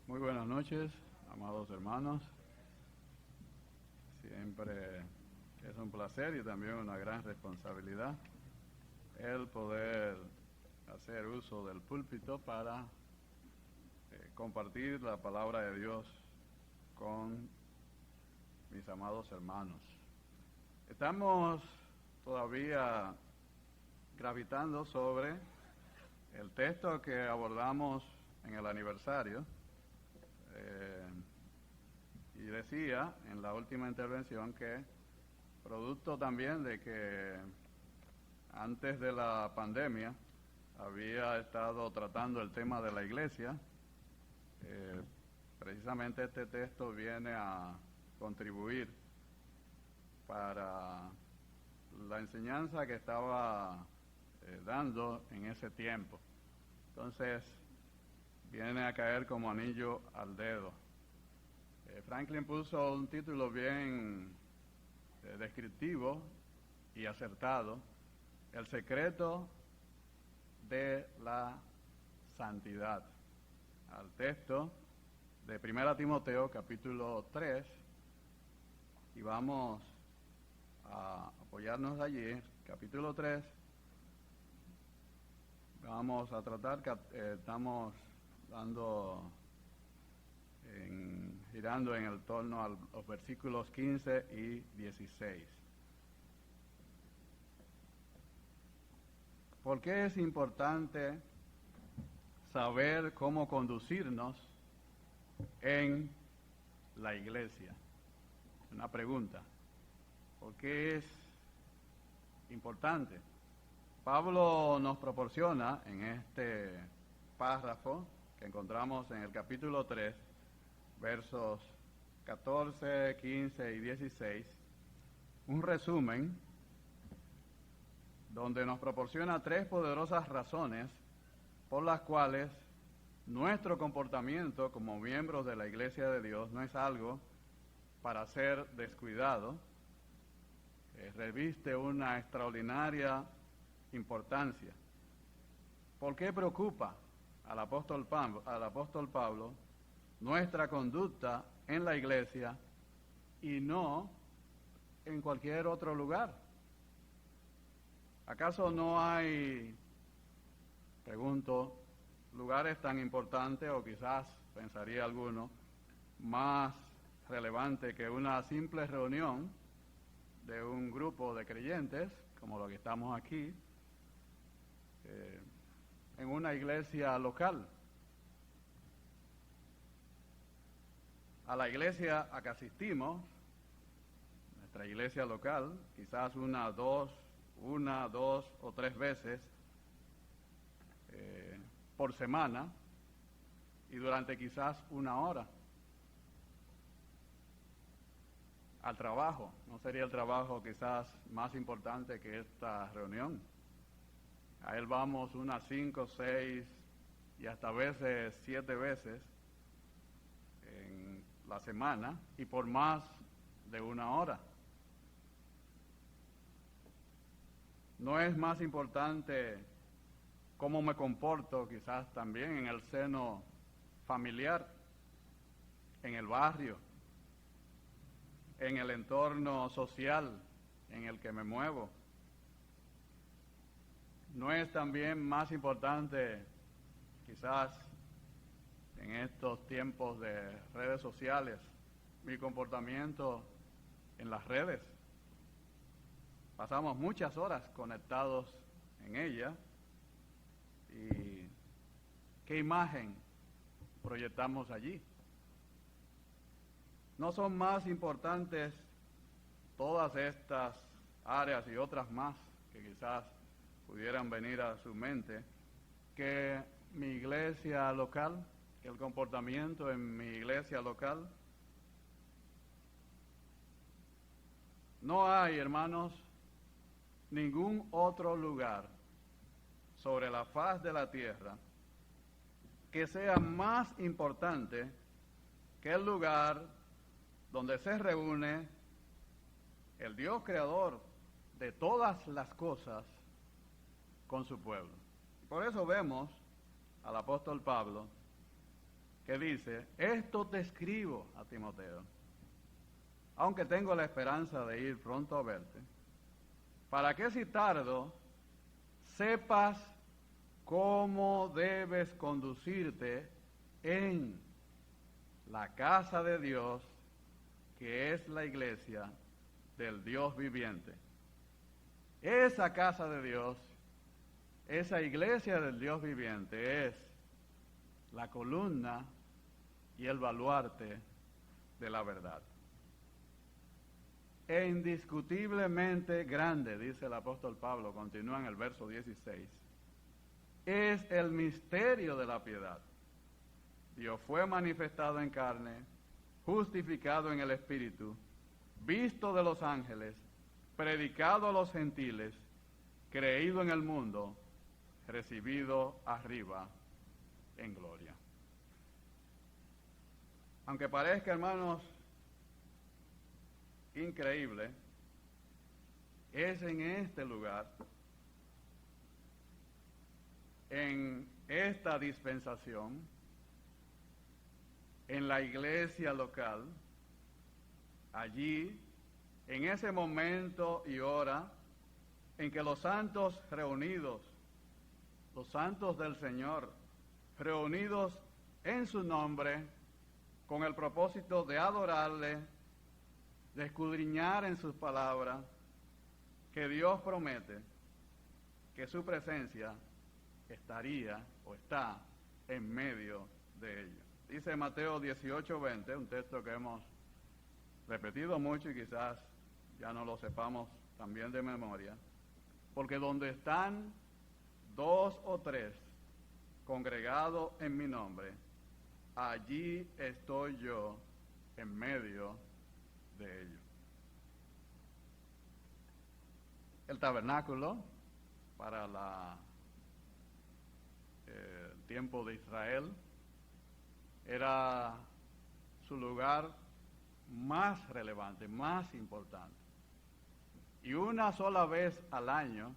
Muy buenas noches, amados hermanos. Siempre es un placer y también una gran responsabilidad el poder hacer uso del púlpito para compartir la palabra de Dios con mis amados hermanos. Estamos todavía gravitando sobre el texto que abordamos en el aniversario. Y decía en la última intervención que, producto también de que antes de la pandemia había estado tratando el tema de la iglesia, precisamente este texto viene a contribuir para la enseñanza que estaba dando en ese tiempo. Entonces, viene a caer como anillo al dedo. Franklin puso un título bien descriptivo y acertado: el secreto de la santidad, al texto de 1 Timoteo capítulo 3, y vamos a apoyarnos allí, capítulo 3. Vamos a tratar, estamos girando en el torno a los versículos 15 y 16. ¿Por qué es importante saber cómo conducirnos en la iglesia? Una pregunta. ¿Por qué es importante? Pablo nos proporciona en este párrafo que encontramos en el capítulo 3, versos 14, 15 y 16, un resumen donde nos proporciona tres poderosas razones por las cuales nuestro comportamiento como miembros de la Iglesia de Dios no es algo para ser descuidado, reviste una extraordinaria importancia. ¿Por qué preocupa al apóstol Pablo nuestra conducta en la iglesia y no en cualquier otro lugar? ¿Acaso no hay, pregunto, lugares tan importantes, o quizás pensaría alguno, más relevante que una simple reunión de un grupo de creyentes, como lo que estamos aquí, en una iglesia local? A la iglesia a que asistimos, nuestra iglesia local, quizás una, dos o tres veces por semana y durante quizás una hora. Al trabajo, ¿no sería el trabajo quizás más importante que esta reunión? A él vamos unas 5, 6 y hasta a veces 7 veces en la semana y por más de una hora. ¿No es más importante cómo me comporto quizás también en el seno familiar, en el barrio, en el entorno social en el que me muevo? ¿No es también más importante quizás en estos tiempos de redes sociales mi comportamiento en las redes? Pasamos muchas horas conectados en ella, y ¿qué imagen proyectamos allí? ¿No son más importantes todas estas áreas y otras más que quizás pudieran venir a su mente que mi iglesia local, que el comportamiento en mi iglesia local? No hay, hermanos, ningún otro lugar sobre la faz de la tierra que sea más importante que el lugar donde se reúne el Dios creador de todas las cosas con su pueblo. Por eso vemos al apóstol Pablo que dice, esto te escribo a Timoteo, aunque tengo la esperanza de ir pronto a verte, para que si tardo, sepas cómo debes conducirte en la casa de Dios, que es la iglesia del Dios viviente. Esa casa de Dios, esa iglesia del Dios viviente es la columna y el baluarte de la verdad. E indiscutiblemente grande, dice el apóstol Pablo, continúa en el verso 16, es el misterio de la piedad. Dios fue manifestado en carne, justificado en el Espíritu, visto de los ángeles, predicado a los gentiles, creído en el mundo, recibido arriba en gloria. Aunque parezca, hermanos, increíble, es en este lugar, en esta dispensación, en la iglesia local, allí, en ese momento y hora en que los santos reunidos, los santos del Señor, reunidos en su nombre, con el propósito de adorarle, de escudriñar en sus palabras, que Dios promete que su presencia estaría o está en medio de ellos. Dice Mateo 18:20, un texto que hemos repetido mucho y quizás ya no lo sepamos también de memoria, porque donde están 2 o 3 congregados en mi nombre, allí estoy yo en medio de ellos. El tabernáculo para el tiempo de Israel era su lugar más relevante, más importante. Y una sola vez al año,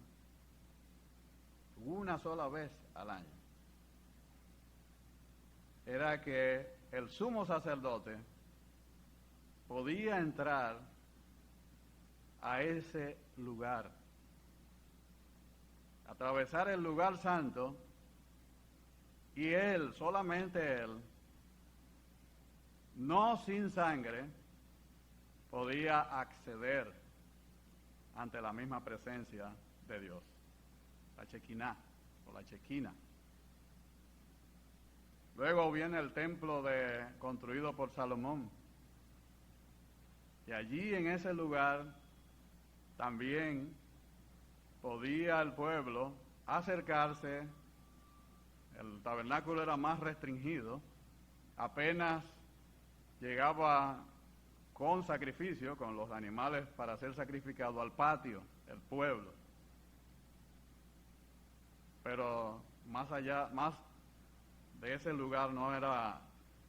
era que el sumo sacerdote podía entrar a ese lugar, atravesar el lugar santo, y él, solamente él, no sin sangre, podía acceder ante la misma presencia de Dios, la Shekinah o la Shekinah. Luego viene el templo construido por Salomón, y allí en ese lugar también podía el pueblo acercarse. El tabernáculo era más restringido, apenas llegaba con sacrificio, con los animales para ser sacrificado al patio, el pueblo. Pero más allá, más de ese lugar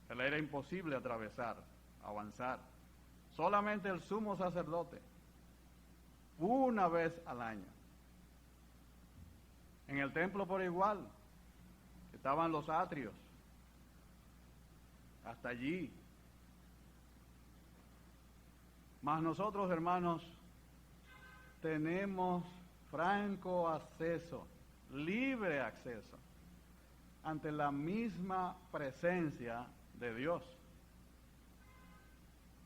era imposible atravesar, avanzar. Solamente el sumo sacerdote, una vez al año. En el templo por igual, estaban los atrios, hasta allí. Mas nosotros, hermanos, tenemos franco acceso, libre acceso, ante la misma presencia de Dios.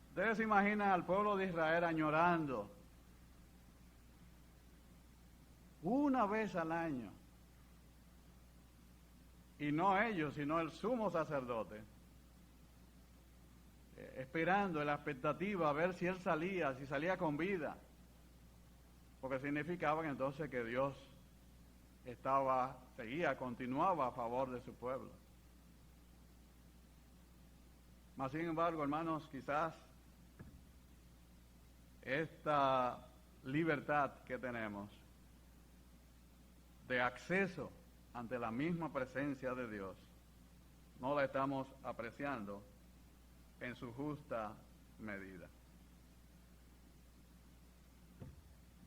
Ustedes se imaginan al pueblo de Israel añorando una vez al año, y no ellos, sino el sumo sacerdote, esperando, en la expectativa, a ver si él salía, si salía con vida, porque significaba que entonces que Dios continuaba a favor de su pueblo. Mas sin embargo, hermanos, quizás esta libertad que tenemos de acceso ante la misma presencia de Dios, no la estamos apreciando en su justa medida.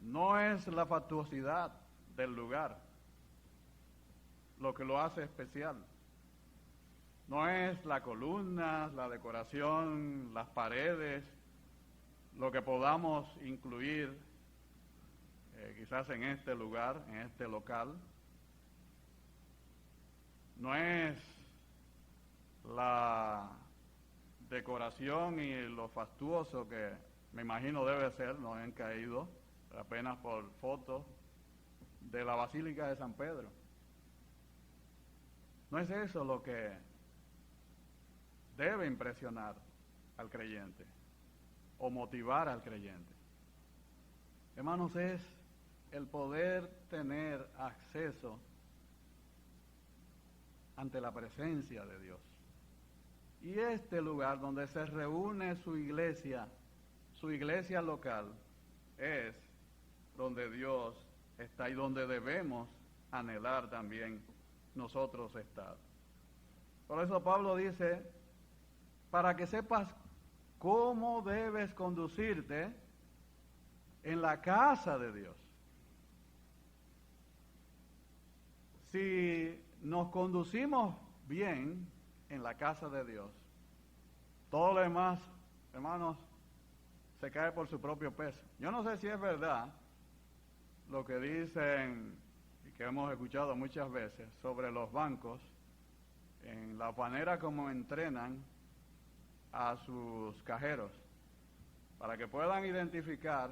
No es la fastuosidad del lugar lo que lo hace especial. No es la columna, la decoración, las paredes, lo que podamos incluir quizás en este lugar, en este local. No es la decoración y lo fastuoso que me imagino debe ser, nos han caído apenas por fotos de la Basílica de San Pedro. No es eso lo que debe impresionar al creyente o motivar al creyente. Hermanos, es el poder tener acceso ante la presencia de Dios. Y este lugar donde se reúne su iglesia local, es donde Dios está y donde debemos anhelar también nosotros estar. Por eso Pablo dice, para que sepas cómo debes conducirte en la casa de Dios. Si nos conducimos bien en la casa de Dios, todo lo demás, hermanos, se cae por su propio peso. Yo no sé si es verdad lo que dicen y que hemos escuchado muchas veces sobre los bancos, en la manera como entrenan a sus cajeros, para que puedan identificar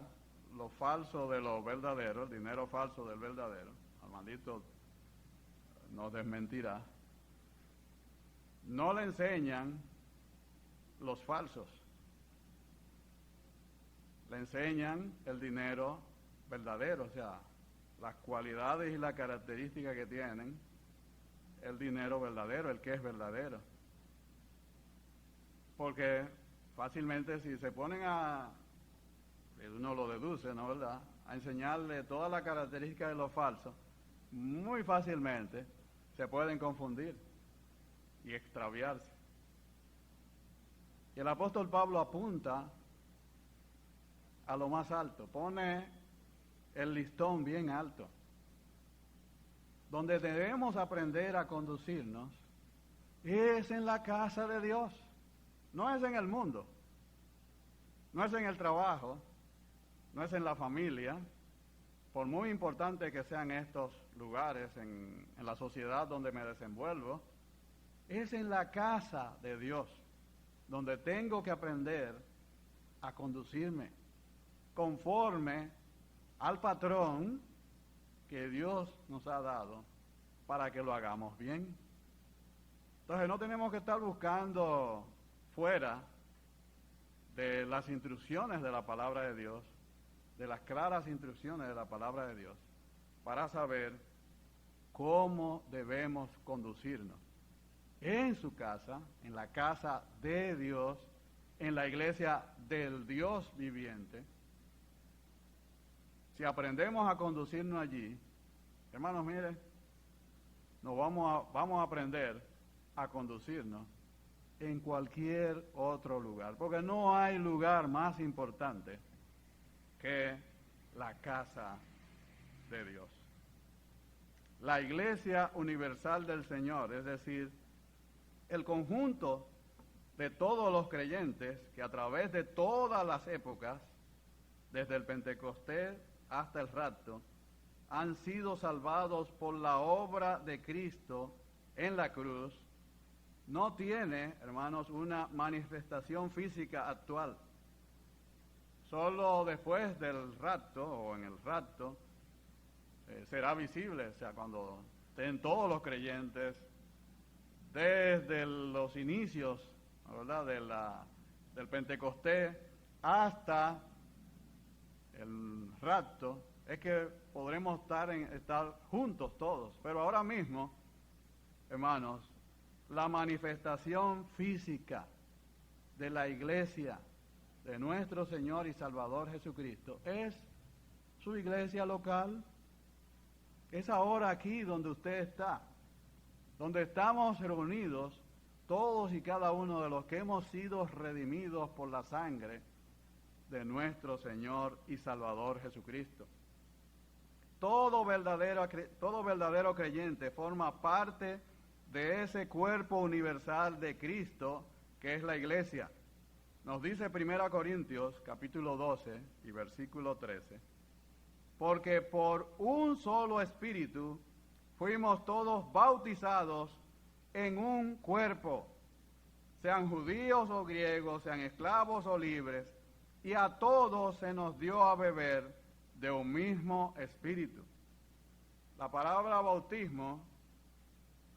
lo falso de lo verdadero, el dinero falso del verdadero. Armandito nos desmentirá. No le enseñan los falsos, le enseñan el dinero verdadero, o sea, las cualidades y las características que tienen el dinero verdadero, el que es verdadero. Porque fácilmente si se ponen uno lo deduce, ¿no verdad?, a enseñarle todas las características de lo falso, muy fácilmente se pueden confundir y extraviarse. Y el apóstol Pablo apunta a lo más alto, pone el listón bien alto. Donde debemos aprender a conducirnos es en la casa de Dios, no es en el mundo, no es en el trabajo, no es en la familia, por muy importante que sean estos lugares en la sociedad donde me desenvuelvo, es en la casa de Dios, donde tengo que aprender a conducirme conforme al patrón que Dios nos ha dado para que lo hagamos bien. Entonces no tenemos que estar buscando fuera de las instrucciones de la palabra de Dios, de las claras instrucciones de la palabra de Dios, para saber cómo debemos conducirnos en su casa, en la casa de Dios, en la iglesia del Dios viviente. Si aprendemos a conducirnos allí, hermanos, miren, vamos a aprender a conducirnos en cualquier otro lugar, porque no hay lugar más importante que la casa de Dios. La Iglesia Universal del Señor, es decir, el conjunto de todos los creyentes que a través de todas las épocas, desde el Pentecostés hasta el rapto, han sido salvados por la obra de Cristo en la cruz, no tiene, hermanos, una manifestación física actual. Solo después del rapto, o en el rapto, será visible, o sea, cuando estén todos los creyentes, desde los inicios, ¿verdad?, del Pentecostés hasta el rapto, es que podremos estar juntos todos. Pero ahora mismo, hermanos, la manifestación física de la iglesia de nuestro Señor y Salvador Jesucristo es su iglesia local. Es ahora aquí donde usted está, donde estamos reunidos todos y cada uno de los que hemos sido redimidos por la sangre de nuestro Señor y Salvador Jesucristo. Todo verdadero creyente forma parte de ese cuerpo universal de Cristo que es la iglesia. Nos dice 1 Corintios capítulo 12 y versículo 13, porque por un solo espíritu fuimos todos bautizados en un cuerpo, sean judíos o griegos, sean esclavos o libres, y a todos se nos dio a beber de un mismo espíritu. La palabra bautismo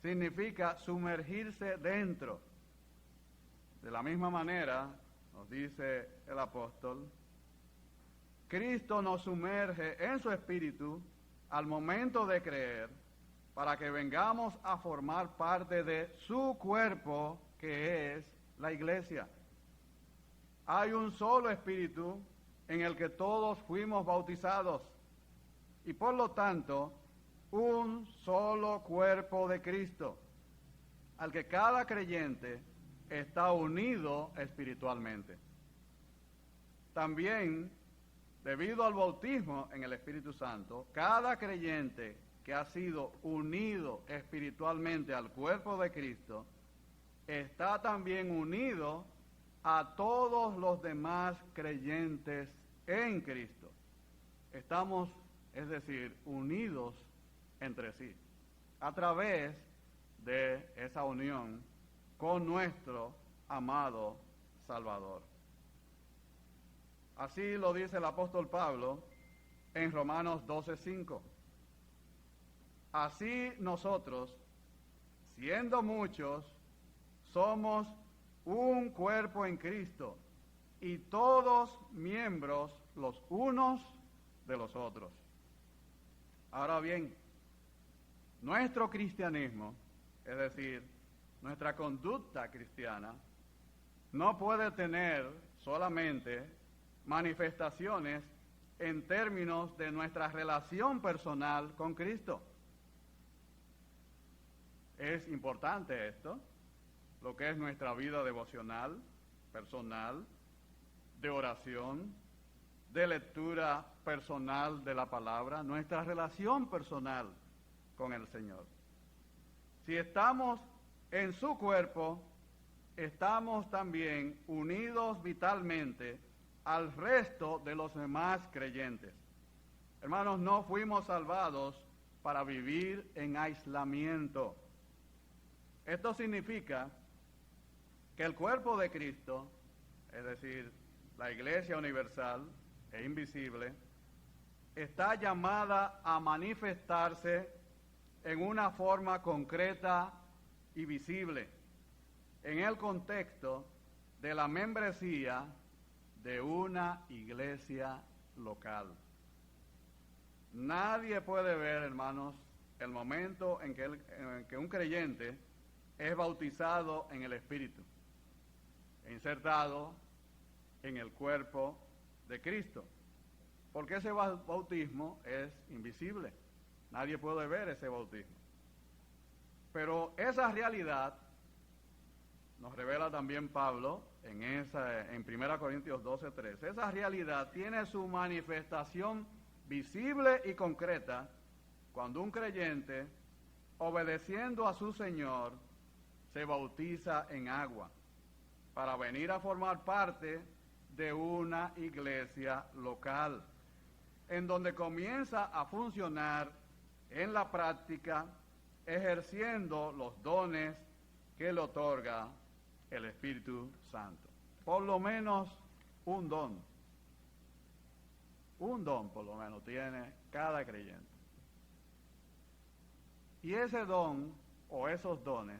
significa sumergirse dentro. De la misma manera, nos dice el apóstol, Cristo nos sumerge en su espíritu al momento de creer, para que vengamos a formar parte de su cuerpo, que es la iglesia. Hay un solo espíritu en el que todos fuimos bautizados, y por lo tanto, un solo cuerpo de Cristo, al que cada creyente está unido espiritualmente. También, debido al bautismo en el Espíritu Santo, cada creyente que ha sido unido espiritualmente al cuerpo de Cristo, está también unido a todos los demás creyentes en Cristo. Estamos, es decir, unidos entre sí, a través de esa unión con nuestro amado Salvador. Así lo dice el apóstol Pablo en Romanos 12:5. Así nosotros, siendo muchos, somos un cuerpo en Cristo, y todos miembros los unos de los otros. Ahora bien, nuestro cristianismo, es decir, nuestra conducta cristiana, no puede tener solamente manifestaciones en términos de nuestra relación personal con Cristo. Es importante esto, lo que es nuestra vida devocional, personal, de oración, de lectura personal de la palabra, nuestra relación personal con el Señor. Si estamos en su cuerpo, estamos también unidos vitalmente al resto de los demás creyentes. Hermanos, no fuimos salvados para vivir en aislamiento. Esto significa que el cuerpo de Cristo, es decir, la Iglesia universal e invisible, está llamada a manifestarse en una forma concreta y visible en el contexto de la membresía de una iglesia local. Nadie puede ver, hermanos, el momento en que un creyente es bautizado en el Espíritu, insertado en el cuerpo de Cristo, porque ese bautismo es invisible. Nadie puede ver ese bautismo. Pero esa realidad nos revela también Pablo en 1 Corintios 12:13. Esa realidad tiene su manifestación visible y concreta cuando un creyente, obedeciendo a su Señor, se bautiza en agua para venir a formar parte de una iglesia local, en donde comienza a funcionar en la práctica, ejerciendo los dones que le otorga el Espíritu Santo. Por lo menos un don por lo menos tiene cada creyente. Y ese don o esos dones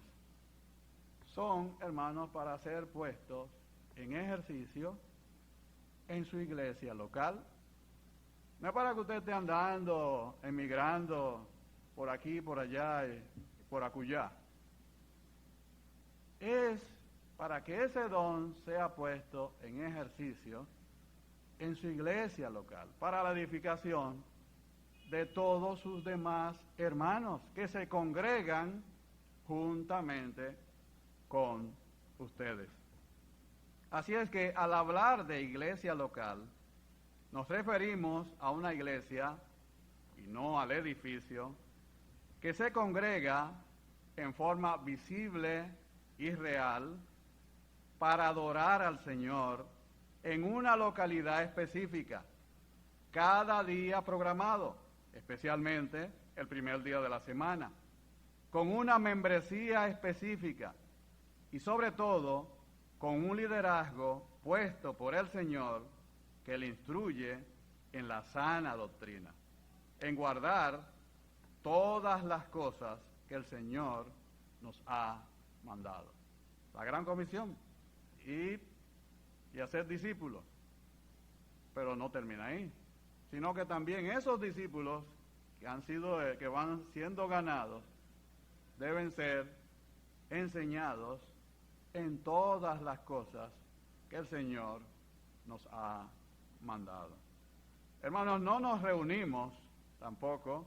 son, hermanos, para ser puestos en ejercicio en su iglesia local. No es para que usted esté andando, emigrando por aquí, por allá y por acullá. Es para que ese don sea puesto en ejercicio en su iglesia local, para la edificación de todos sus demás hermanos que se congregan juntamente con ustedes. Así es que al hablar de iglesia local, nos referimos a una iglesia, y no al edificio, que se congrega en forma visible y real para adorar al Señor en una localidad específica, cada día programado, especialmente el primer día de la semana, con una membresía específica y sobre todo con un liderazgo puesto por el Señor que le instruye en la sana doctrina, en guardar todas las cosas que el Señor nos ha mandado. La gran comisión, ir y hacer discípulos, pero no termina ahí, sino que también esos discípulos que van siendo ganados deben ser enseñados en todas las cosas que el Señor nos ha mandado. Hermanos, no nos reunimos tampoco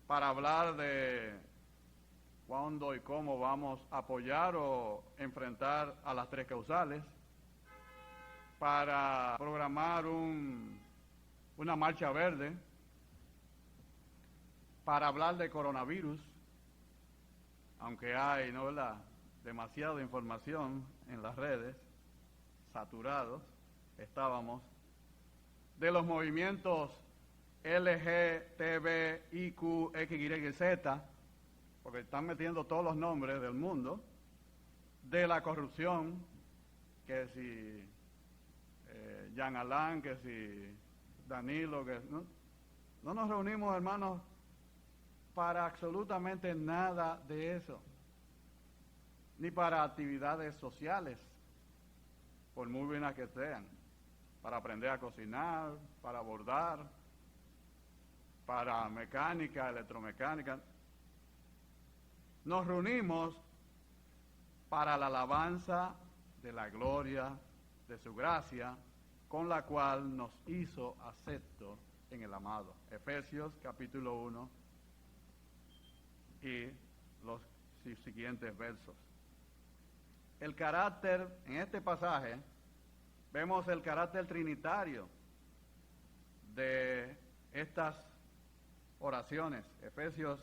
para hablar de cuándo y cómo vamos a apoyar o enfrentar a las tres causales, para programar una marcha verde, para hablar de coronavirus, aunque hay, ¿no, verdad?, demasiada información en las redes, saturados estábamos, de los movimientos LGTB, IQ, XYZ, porque están metiendo todos los nombres del mundo, de la corrupción, que si Jean Alain, que si Danilo, que no nos reunimos, hermanos, para absolutamente nada de eso, ni para actividades sociales, por muy buenas que sean, para aprender a cocinar, para bordar, para mecánica, electromecánica. Nos reunimos para la alabanza de la gloria de su gracia, con la cual nos hizo acepto en el amado. Efesios capítulo 1 y los siguientes versos. El carácter, en este pasaje, vemos el carácter trinitario de estas oraciones. Efesios,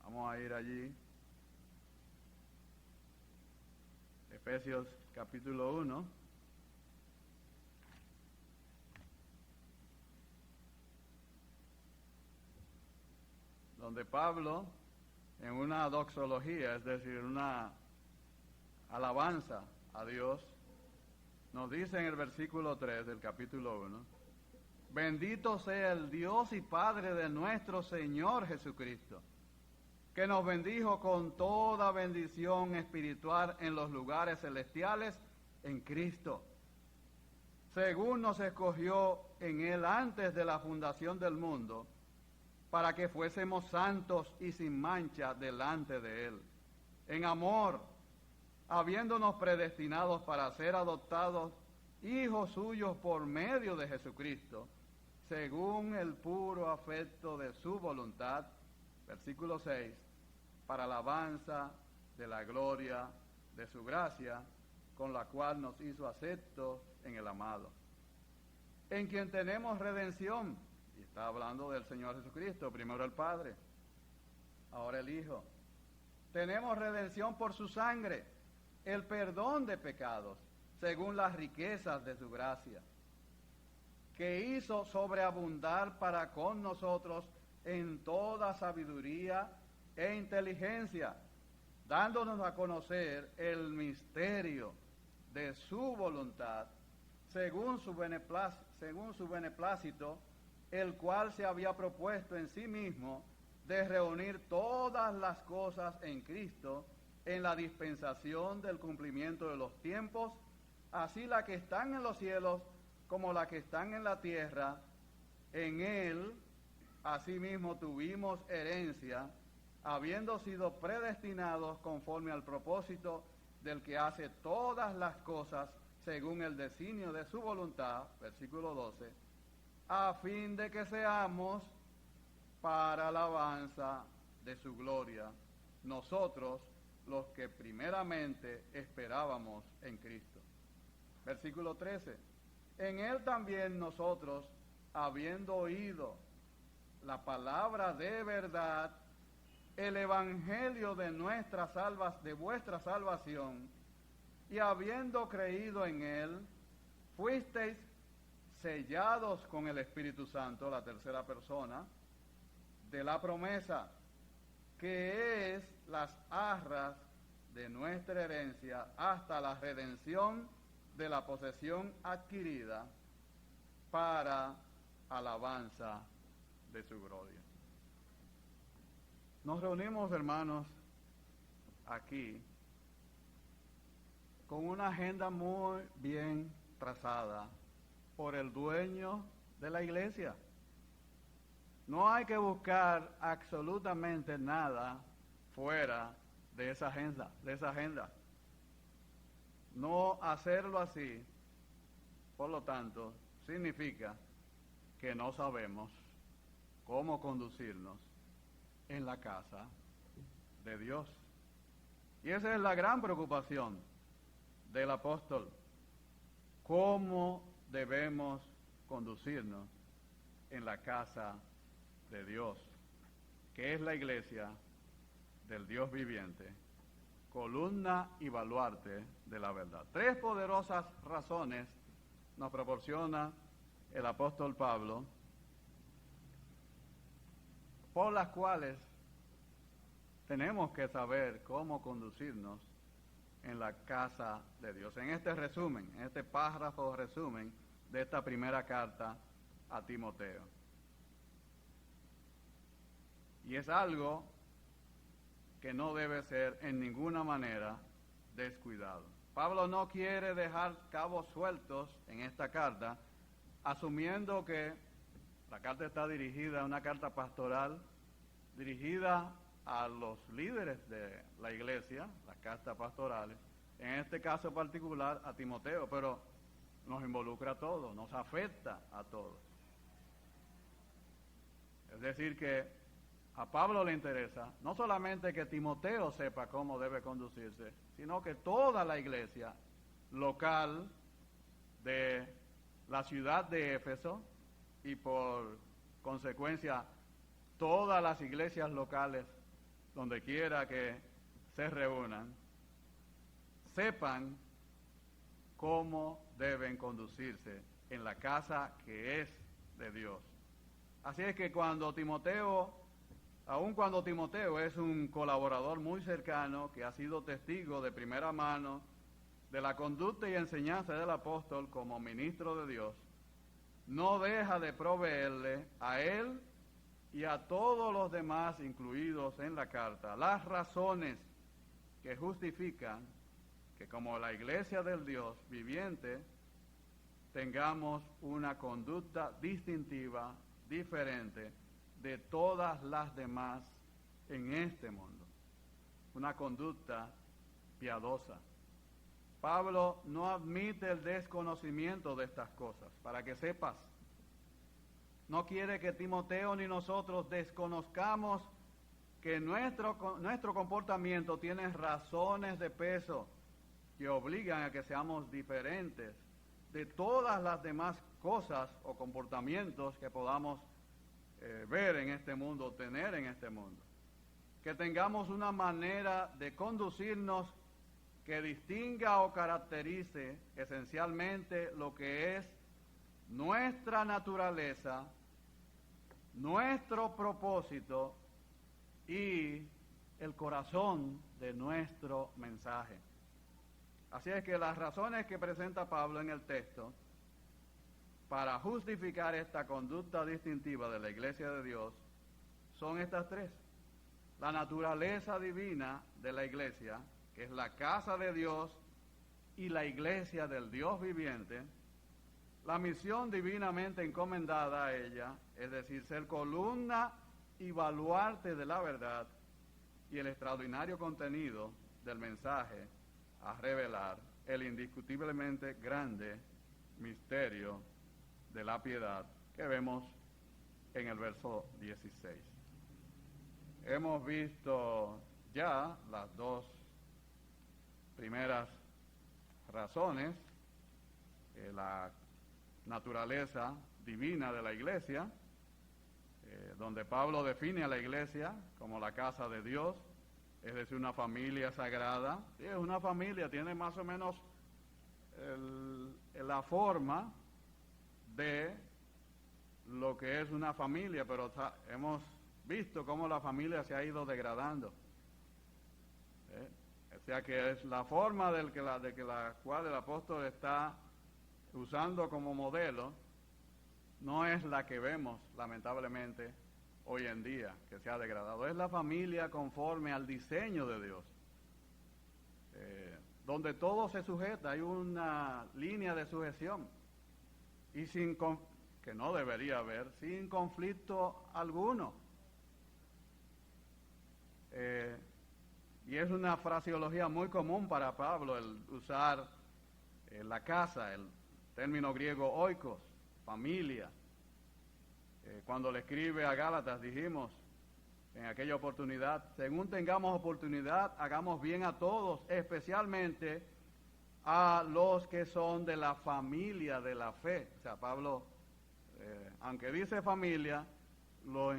vamos a ir allí. Efesios capítulo 1. Donde Pablo, en una doxología, es decir, una alabanza a Dios, nos dice en el versículo 3 del capítulo 1, bendito sea el Dios y Padre de nuestro Señor Jesucristo, que nos bendijo con toda bendición espiritual en los lugares celestiales en Cristo, según nos escogió en Él antes de la fundación del mundo, para que fuésemos santos y sin mancha delante de Él, en amor, habiéndonos predestinados para ser adoptados hijos suyos por medio de Jesucristo, según el puro afecto de su voluntad, versículo 6, para alabanza de la gloria de su gracia, con la cual nos hizo aceptos en el amado, en quien tenemos redención. Y está hablando del Señor Jesucristo, primero el Padre, ahora el Hijo. Tenemos redención por su sangre, el perdón de pecados, según las riquezas de su gracia, que hizo sobreabundar para con nosotros en toda sabiduría e inteligencia, dándonos a conocer el misterio de su voluntad, según su beneplácito, el cual se había propuesto en sí mismo de reunir todas las cosas en Cristo, en la dispensación del cumplimiento de los tiempos, así las que están en los cielos como las que están en la tierra. En Él, asimismo, tuvimos herencia, habiendo sido predestinados conforme al propósito del que hace todas las cosas según el designio de su voluntad, versículo 12, a fin de que seamos para alabanza de su gloria, nosotros los que primeramente esperábamos en Cristo. Versículo 13, en Él también nosotros, habiendo oído la palabra de verdad, el evangelio de vuestra salvación, y habiendo creído en él, fuisteis sellados con el Espíritu Santo, la tercera persona, de la promesa, que es las arras de nuestra herencia hasta la redención de la posesión adquirida para alabanza de su gloria. Nos reunimos, hermanos, aquí con una agenda muy bien trazada por el dueño de la iglesia. No hay que buscar absolutamente nada fuera de esa agenda. No hacerlo así, por lo tanto, significa que no sabemos cómo conducirnos en la casa de Dios. Y esa es la gran preocupación del apóstol. ¿Cómo debemos conducirnos en la casa de Dios, que es la iglesia del Dios viviente, columna y baluarte de la verdad? Tres poderosas razones nos proporciona el apóstol Pablo por las cuales tenemos que saber cómo conducirnos en la casa de Dios. En este resumen, en este párrafo resumen de esta primera carta a Timoteo. Y es algo que no debe ser en ninguna manera descuidado. Pablo no quiere dejar cabos sueltos en esta carta, asumiendo que la carta está dirigida, una carta pastoral, dirigida a los líderes de la iglesia, las cartas pastorales, en este caso particular a Timoteo, pero nos involucra a todos, nos afecta a todos. Es decir que a Pablo le interesa no solamente que Timoteo sepa cómo debe conducirse, sino que toda la iglesia local de la ciudad de Éfeso y por consecuencia todas las iglesias locales donde quiera que se reúnan, sepan cómo deben conducirse en la casa que es de Dios. Así es que cuando Timoteo es un colaborador muy cercano, que ha sido testigo de primera mano de la conducta y enseñanza del apóstol como ministro de Dios, no deja de proveerle a él y a todos los demás incluidos en la carta las razones que justifican que como la iglesia del Dios viviente tengamos una conducta distintiva, diferente de todas las demás en este mundo, una conducta piadosa. Pablo no admite el desconocimiento de estas cosas, para que sepas. No quiere que Timoteo ni nosotros desconozcamos que nuestro comportamiento tiene razones de peso que obligan a que seamos diferentes de todas las demás cosas o comportamientos que podamos ver en este mundo, tener en este mundo. Que tengamos una manera de conducirnos que distinga o caracterice esencialmente lo que es nuestra naturaleza, nuestro propósito y el corazón de nuestro mensaje. Así es que las razones que presenta Pablo en el texto para justificar esta conducta distintiva de la iglesia de Dios son estas tres. La naturaleza divina de la iglesia, que es la casa de Dios y la iglesia del Dios viviente, la misión divinamente encomendada a ella, es decir, ser columna y baluarte de la verdad, y el extraordinario contenido del mensaje a revelar el indiscutiblemente grande misterio de la piedad que vemos en el verso 16. Hemos visto ya las dos primeras razones, la naturaleza divina de la iglesia, donde Pablo define a la iglesia como la casa de Dios, es decir, una familia sagrada. Sí, es una familia, tiene más o menos la forma de lo que es una familia, pero hemos visto cómo la familia se ha ido degradando. O sea que es la forma de la cual el apóstol está usando como modelo, no es la que vemos lamentablemente hoy en día, que se ha degradado. Es la familia conforme al diseño de Dios, donde todo se sujeta, hay una línea de sujeción, y que no debería haber, sin conflicto alguno. Y es una fraseología muy común para Pablo el usar la casa, el término griego oikos, familia. Cuando le escribe a Gálatas dijimos en aquella oportunidad, según tengamos oportunidad, hagamos bien a todos, especialmente a los que son de la familia de la fe. O sea, Pablo, aunque dice familia, lo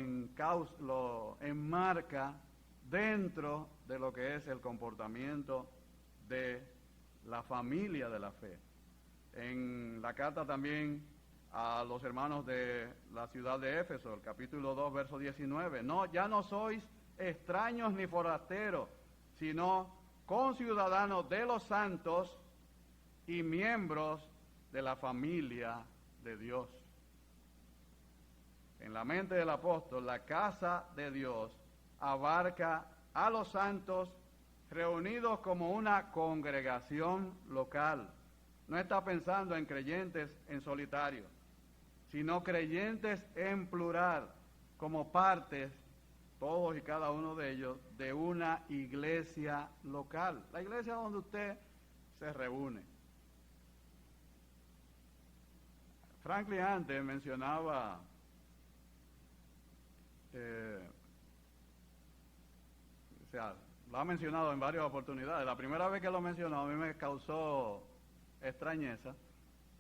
enmarca dentro de lo que es el comportamiento de la familia de la fe. En la carta también a los hermanos de la ciudad de Éfeso, el capítulo 2, verso 19, no, ya no sois extraños ni forasteros, sino conciudadanos de los santos y miembros de la familia de Dios. En la mente del apóstol, la casa de Dios abarca a los santos reunidos como una congregación local. No está pensando en creyentes en solitario, sino creyentes en plural, como partes, todos y cada uno de ellos, de una iglesia local. La iglesia donde usted se reúne. Franklin antes mencionaba o sea, lo ha mencionado en varias oportunidades. La primera vez que lo mencionó a mí me causó extrañeza,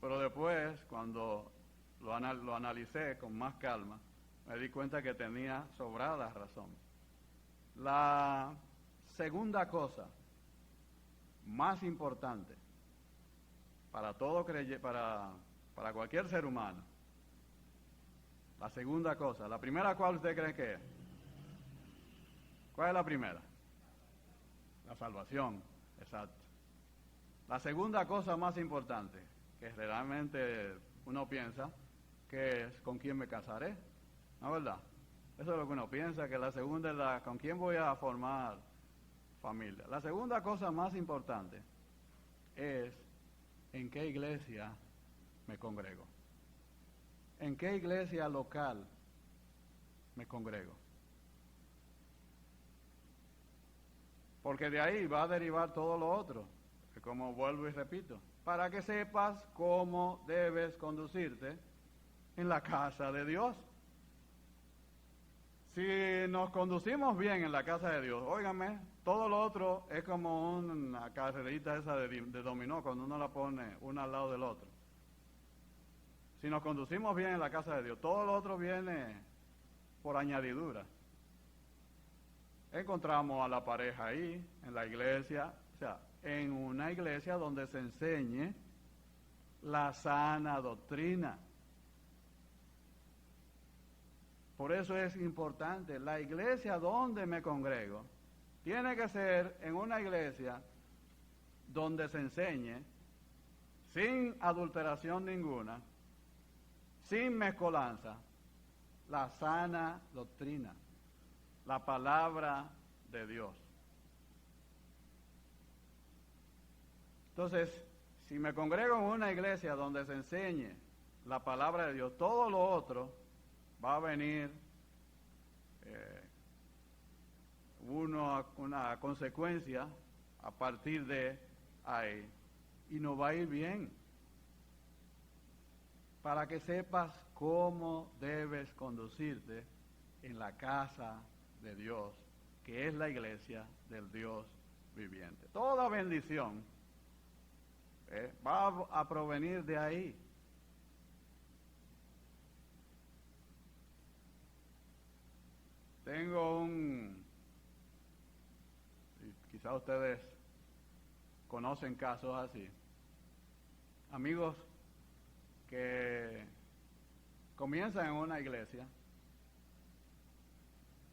pero después, cuando lo analicé con más calma, me di cuenta que tenía sobrada razón. La segunda cosa más importante para todo para cualquier ser humano, la segunda cosa, la primera, ¿cuál usted cree que es? ¿Cuál es la primera? La salvación, exacto. La segunda cosa más importante, que realmente uno piensa, que es con quién me casaré, ¿no es verdad? Eso es lo que uno piensa, que la segunda es con quién voy a formar familia. La segunda cosa más importante es en qué iglesia me congrego. ¿En qué iglesia local me congrego? Porque de ahí va a derivar todo lo otro, que como vuelvo y repito, para que sepas cómo debes conducirte en la casa de Dios. Si nos conducimos bien en la casa de Dios, óigame, todo lo otro es como una carrerita esa de dominó, cuando uno la pone una al lado del otro. Si nos conducimos bien en la casa de Dios, todo lo otro viene por añadidura. Encontramos a la pareja ahí, en la iglesia, o sea, en una iglesia donde se enseñe la sana doctrina. Por eso es importante, la iglesia donde me congrego, tiene que ser en una iglesia donde se enseñe, sin adulteración ninguna, sin mezcolanza, la sana doctrina, la palabra de Dios. Entonces, si me congrego en una iglesia donde se enseñe la palabra de Dios, todo lo otro va a venir una consecuencia a partir de ahí, y nos va a ir bien. Para que sepas cómo debes conducirte en la casa de Dios, que es la iglesia del Dios viviente. Toda bendición va a provenir de ahí. Tengo quizás ustedes conocen casos así, amigos que comienzan en una iglesia,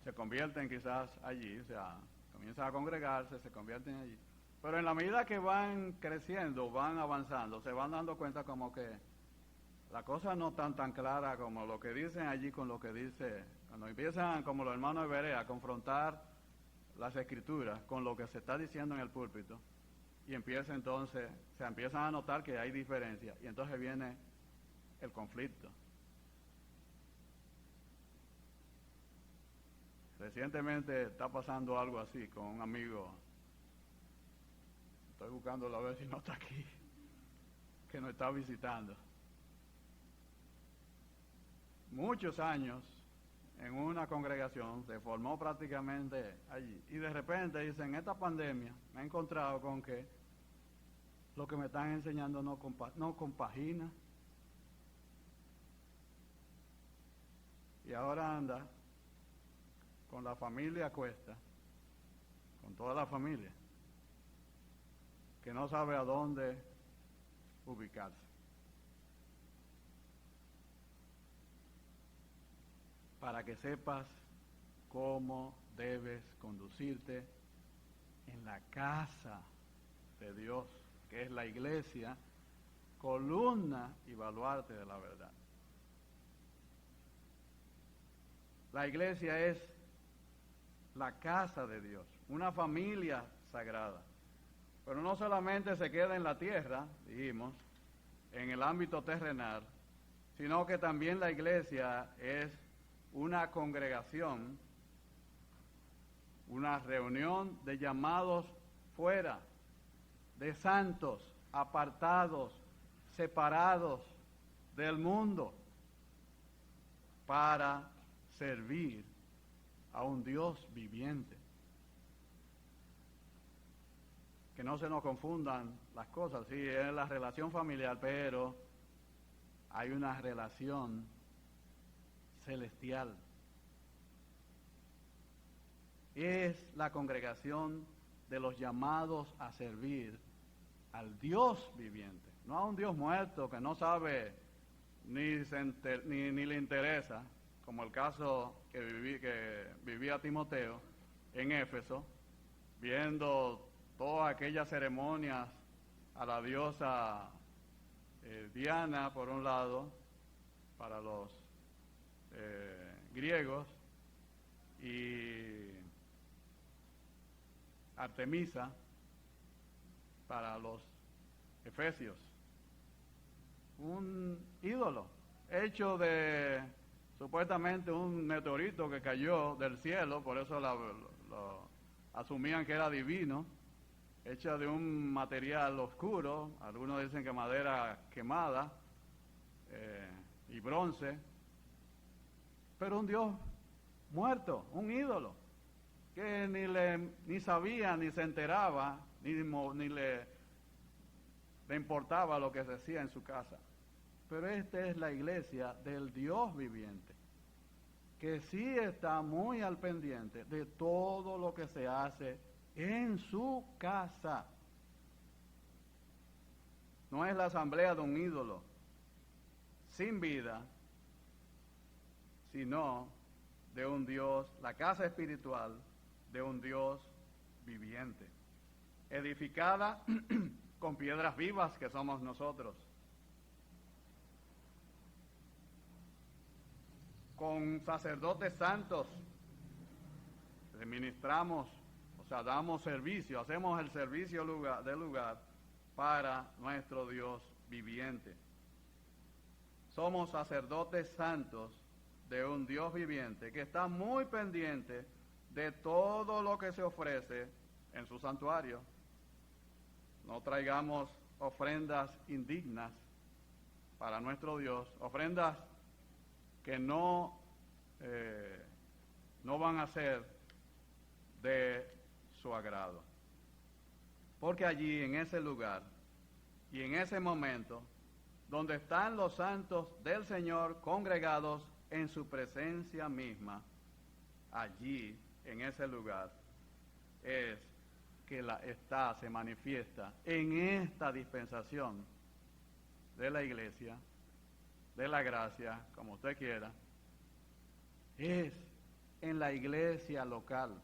se convierten quizás allí, o sea, comienzan a congregarse, se convierten allí, pero en la medida que van creciendo, van avanzando, se van dando cuenta como que la cosa no tan clara como lo que dicen allí con lo que dice, cuando empiezan como los hermanos de Berea a confrontar las escrituras con lo que se está diciendo en el púlpito, y empieza entonces, se empiezan a notar que hay diferencia, y entonces viene el conflicto. Recientemente está pasando algo así con un amigo, estoy buscándolo a ver si no está aquí, que nos está visitando. Muchos años en una congregación, se formó prácticamente allí, y de repente dicen, esta pandemia me he encontrado con que lo que me están enseñando no compagina, y ahora anda con la familia a cuesta, con toda la familia, que no sabe a dónde ubicarse. Para que sepas cómo debes conducirte en la casa de Dios, que es la iglesia, columna y baluarte de la verdad. La iglesia es la casa de Dios, una familia sagrada. Pero no solamente se queda en la tierra, dijimos, en el ámbito terrenal, sino que también la iglesia es una congregación, una reunión de llamados fuera, de santos, apartados, separados del mundo, para servir a un Dios viviente. Que no se nos confundan las cosas, sí, es la relación familiar, pero hay una relación celestial. Es la congregación de los llamados a servir al Dios viviente, no a un Dios muerto que no sabe ni le interesa, como el caso que vivía Timoteo en Éfeso, viendo todas aquellas ceremonias a la diosa Diana, por un lado, para los griegos, y Artemisa para los efesios. Un ídolo hecho de supuestamente un meteorito que cayó del cielo, por eso lo asumían que era divino, hecha de un material oscuro, algunos dicen que madera quemada y bronce, pero un Dios muerto, un ídolo, que ni sabía, ni se enteraba, ni le importaba lo que se hacía en su casa. Pero esta es la iglesia del Dios viviente, que sí está muy al pendiente de todo lo que se hace en su casa. No es la asamblea de un ídolo sin vida, sino de un Dios, la casa espiritual de un Dios viviente, edificada con piedras vivas que somos nosotros, con sacerdotes santos, le ministramos, o sea, damos servicio, hacemos el servicio del lugar para nuestro Dios viviente. Somos sacerdotes santos de un Dios viviente que está muy pendiente de todo lo que se ofrece en su santuario. No traigamos ofrendas indignas para nuestro Dios, ofrendas que no van a ser de su agrado. Porque allí, en ese lugar y en ese momento, donde están los santos del Señor congregados en su presencia misma, allí, en ese lugar, es que se manifiesta en esta dispensación de la iglesia, de la gracia, como usted quiera, es en la iglesia local,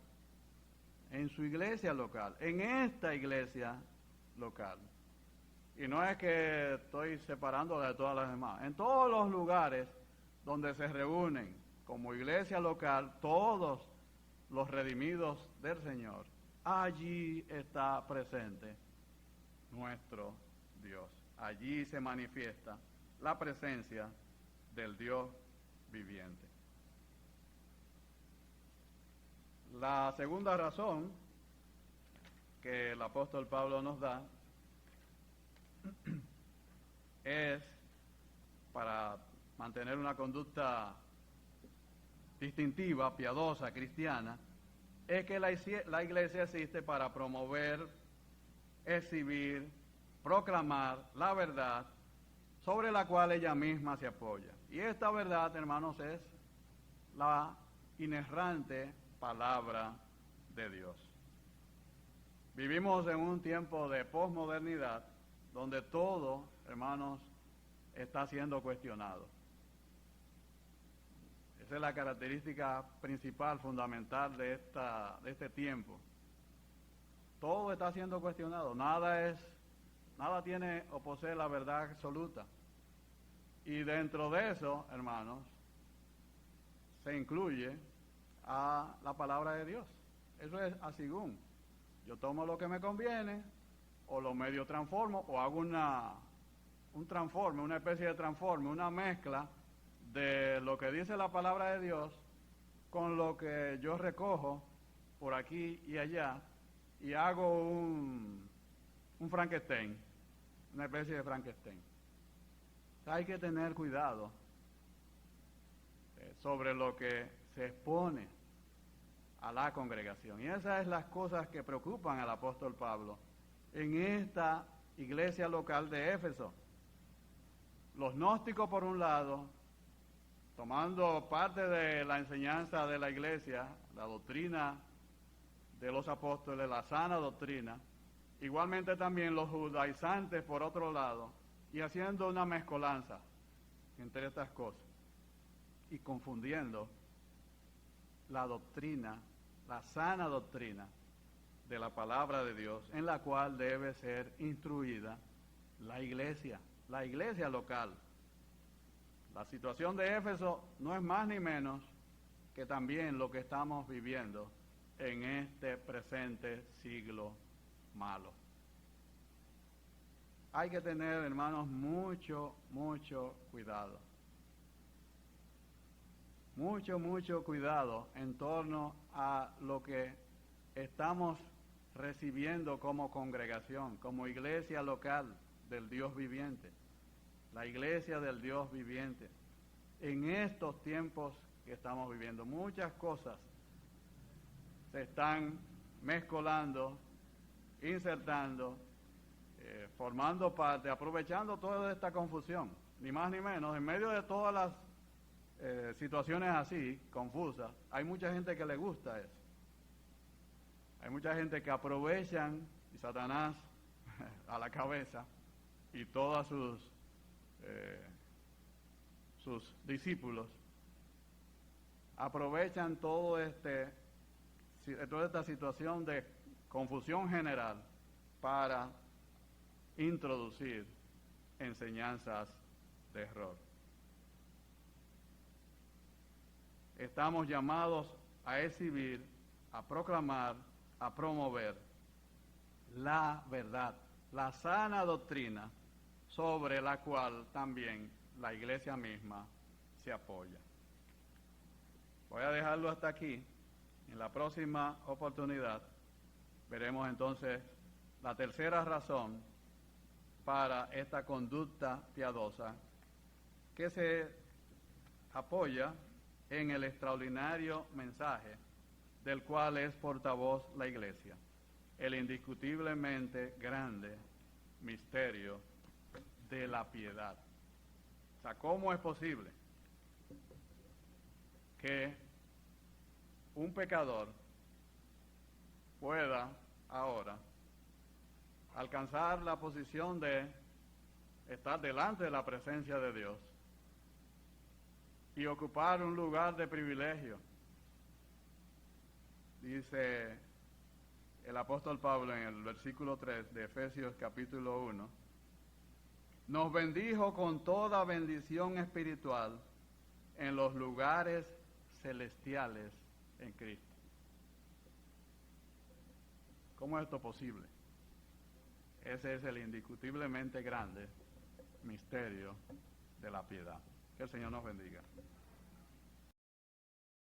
en su iglesia local, en esta iglesia local. Y no es que estoy separándola de todas las demás, en todos los lugares donde se reúnen como iglesia local todos los redimidos del Señor, allí está presente nuestro Dios. Allí se manifiesta la presencia del Dios viviente. La segunda razón que el apóstol Pablo nos da es para mantener una conducta distintiva, piadosa, cristiana, es que la iglesia existe para promover, exhibir, proclamar la verdad sobre la cual ella misma se apoya. Y esta verdad, hermanos, es la inerrante palabra de Dios. Vivimos en un tiempo de posmodernidad donde todo, hermanos, está siendo cuestionado. Esa es la característica principal, fundamental de este tiempo. Todo está siendo cuestionado, nada tiene o posee la verdad absoluta. Y dentro de eso, hermanos, se incluye a la palabra de Dios. Eso es según. Yo tomo lo que me conviene, o lo medio transformo, o hago un transforme, una especie de transforme, una mezcla de lo que dice la palabra de Dios con lo que yo recojo por aquí y allá, y hago un Frankenstein, una especie de Frankenstein. Hay que tener cuidado sobre lo que se expone a la congregación. Y esas son las cosas que preocupan al apóstol Pablo en esta iglesia local de Éfeso. Los gnósticos, por un lado, tomando parte de la enseñanza de la iglesia, la doctrina de los apóstoles, la sana doctrina, igualmente también los judaizantes, por otro lado, y haciendo una mezcolanza entre estas cosas y confundiendo la doctrina, la sana doctrina de la palabra de Dios, en la cual debe ser instruida la iglesia local. La situación de Éfeso no es más ni menos que también lo que estamos viviendo en este presente siglo malo. Hay que tener, hermanos, mucho cuidado. Mucho cuidado en torno a lo que estamos recibiendo como congregación, como iglesia local del Dios viviente, la iglesia del Dios viviente. En estos tiempos que estamos viviendo, muchas cosas se están mezcolando, insertando, formando parte, aprovechando toda esta confusión, ni más ni menos. En medio de todas las situaciones así, confusas, hay mucha gente que le gusta eso. Hay mucha gente que aprovechan, y Satanás a la cabeza, y todos sus discípulos, aprovechan toda esta situación de confusión general para introducir enseñanzas de error. Estamos llamados a exhibir, a proclamar, a promover la verdad, la sana doctrina sobre la cual también la iglesia misma se apoya. Voy a dejarlo hasta aquí. En la próxima oportunidad veremos entonces la tercera razón para esta conducta piadosa que se apoya en el extraordinario mensaje del cual es portavoz la iglesia, el indiscutiblemente grande misterio de la piedad. O sea, ¿cómo es posible que un pecador pueda ahora alcanzar la posición de estar delante de la presencia de Dios y ocupar un lugar de privilegio. Dice el apóstol Pablo en el versículo 3 de Efesios capítulo 1, nos bendijo con toda bendición espiritual en los lugares celestiales en Cristo. ¿Cómo es esto posible? Ese es el indiscutiblemente grande misterio de la piedad. Que el Señor nos bendiga.